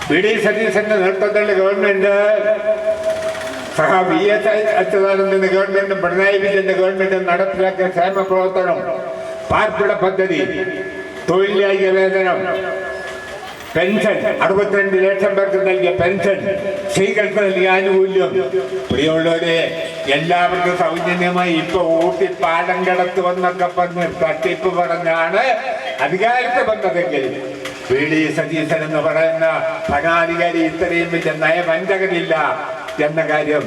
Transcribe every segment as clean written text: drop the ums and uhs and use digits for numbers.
VD. സതീശന്റെ നേതൃത്വത്തിലുള്ള government VS. അച്യുതാനന്ദന്റെ ഗവൺമെന്റും പിണറായി വിജയന്റെ ഗവൺമെന്റും നടപ്പിലാക്കിയ ക്ഷേമ പ്രവർത്തനം, പാർപ്പിട പദ്ധതി, തൊഴിലാളിക വേതനം, പെൻഷൻ, 62 ലക്ഷം പേർക്ക് നൽകിയ പെൻഷൻ, സ്ത്രീകൾക്ക് നൽകിയ ആനുകൂല്യം, പ്രിയമുള്ളവരെ എല്ലാവർക്കും സൗജന്യമായി ഇപ്പൊ ഊട്ടി പാലം കടത്തുവെന്നൊക്കെ പറഞ്ഞ് തട്ടിപ്പ് പറഞ്ഞാണ് അധികാരത്തിൽ വന്നതെങ്കിൽ വി.ഡി. സതീശൻ എന്ന് പറയുന്ന ഭരണാധികാരി ഇത്രയും വലിയ നയവഞ്ചകനില്ല എന്ന കാര്യം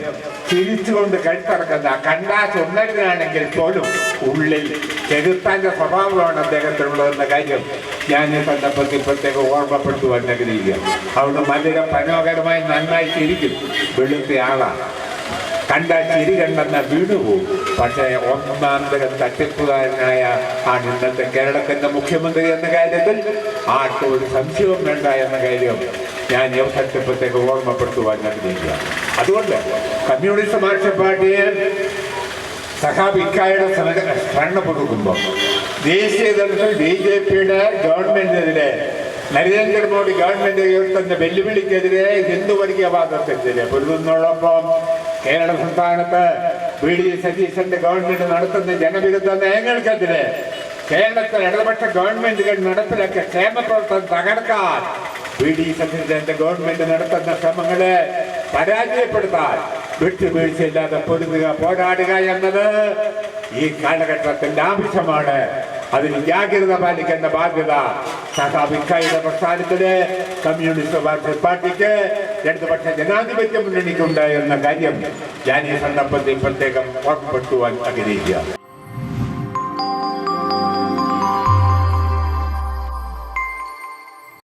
തിരിച്ചുകൊണ്ട് കഴുത്തിറക്കുന്ന കണ്ടാസ് ഉന്നതനാണെങ്കിൽ പോലും ഉള്ളിൽ ചെറുത്താന്റെ സ്വഭാവമാണ് അദ്ദേഹത്തിനുള്ളതെന്ന കാര്യം ഞാൻ ഈ സന്ദർഭത്തിൽ പ്രത്യേകം ഓർമ്മപ്പെടുത്തുവാൻ ആഗ്രഹിക്കുക. അവിടെ മധുര മനോഹരമായി നന്നായി ചിരിക്കും, വെളുത്ത ആളാണ്, കണ്ടാൽ ചിരി കണ്ടെന്ന വീണുപോകും. പക്ഷേ ഒന്നാം തരം തട്ടിപ്പുകാരനായ ആണ് ഇന്നത്തെ കേരളത്തിന്റെ മുഖ്യമന്ത്രി എന്ന കാര്യത്തിൽ ആർക്കും ഒരു സംശയവും വേണ്ട എന്ന കാര്യം ഞാൻ ഈ അവസരത്തിൽ പ്രത്യേകം ഓർമ്മപ്പെടുത്തുവാൻ ആഗ്രഹിക്കുക. അതുകൊണ്ട് കമ്മ്യൂണിസ്റ്റ് മാർക്സിസ്റ്റ് പാർട്ടിയെ സഹാബിക്കായുടെ സ്മരണ കൊടുക്കുമ്പോൾ ദേശീയ തലത്തിൽ ബി.ജെ.പിയുടെ ഗവൺമെന്റിനെതിരെ, നരേന്ദ്രമോദി ഗവൺമെന്റ് ഉയർത്തുന്ന വെല്ലുവിളിക്കെതിരെ, ഹിന്ദുവർഗീയവാദത്തിനെതിരെ പൊരുതുന്നതോടൊപ്പം കേരള സംസ്ഥാനത്ത് വി.ഡി. സതീശന്റെ ഗവൺമെന്റ് നടത്തുന്ന ജനവിരുദ്ധ നയങ്ങൾക്കെതിരെ കേരളത്തിൽ ഇടതുപക്ഷ ഗവൺമെന്റുകൾ നടപ്പിലാക്കിയ ക്ഷേമ പ്രവർത്തനം തകർക്കാൻ വി.ഡി. സതീശന്റെ ഗവൺമെന്റ് നടത്തുന്ന ശ്രമങ്ങളെ പരാജയപ്പെടുത്താൻ വിട്ടുവീഴ്ചയില്ലാതെ പൊരുതുക, പോരാടുക എന്നത് ഈ കാലഘട്ടത്തിന്റെ ആവശ്യമാണ്. അതിന് ജാഗ്രത പാലിക്കേണ്ട ബാധ്യത സഹാബിക്കായുടെ പ്രസ്ഥാനത്തില് കമ്മ്യൂണിസ്റ്റ് മാർക്സിസ്റ്റ് പാർട്ടിക്ക്, ഇടതുപക്ഷ ജനാധിപത്യ മുന്നണിക്കുണ്ട് എന്ന കാര്യം ഞാൻ ഈ സന്ദർഭത്തിൽ പ്രത്യേകം ഓർമ്മപ്പെടുത്തുവാൻ ആഗ്രഹിക്കുക.